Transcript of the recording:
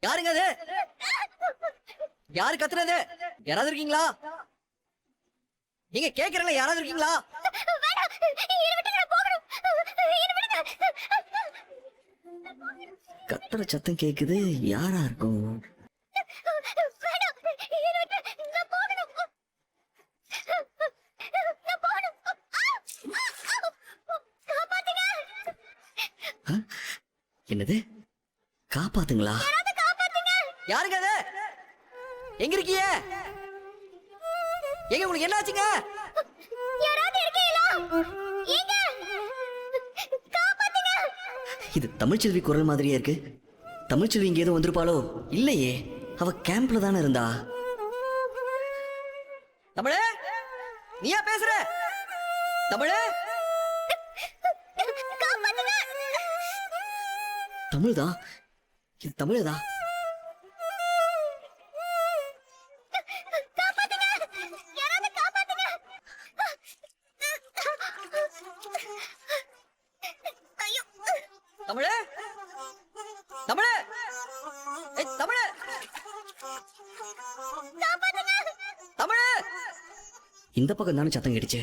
யாருங்க அது? யாரு கத்துறது? யாராவது இருக்கீங்களா? நீங்க கேக்குறல யாராவது இருக்கீங்களா? கத்துற சத்தம் கேக்குது, யாரா இருக்கும்? என்னது? காப்பாத்துங்களா? யாருங்க அது? எங்க இருக்கீங்க? எங்க உங்களுக்கு என்ன ஆச்சுங்க? இது தமிழ்ச்செல்வி குரல் மாதிரியே இருக்கு. தமிழ்ச்செல்வி இங்க ஏதோ வந்திருப்பாளோ? இல்லையே, அவ கேம்ப்ல தானே இருந்தா. தமிழே, நீயா பேசுற? தமிழே, தமிழ்தான். இது தமிழதா? தமிழே, தமிழே, தமிழே, தமிழே. இந்த பக்கம் தானே சத்தம் கேட்டுச்சு.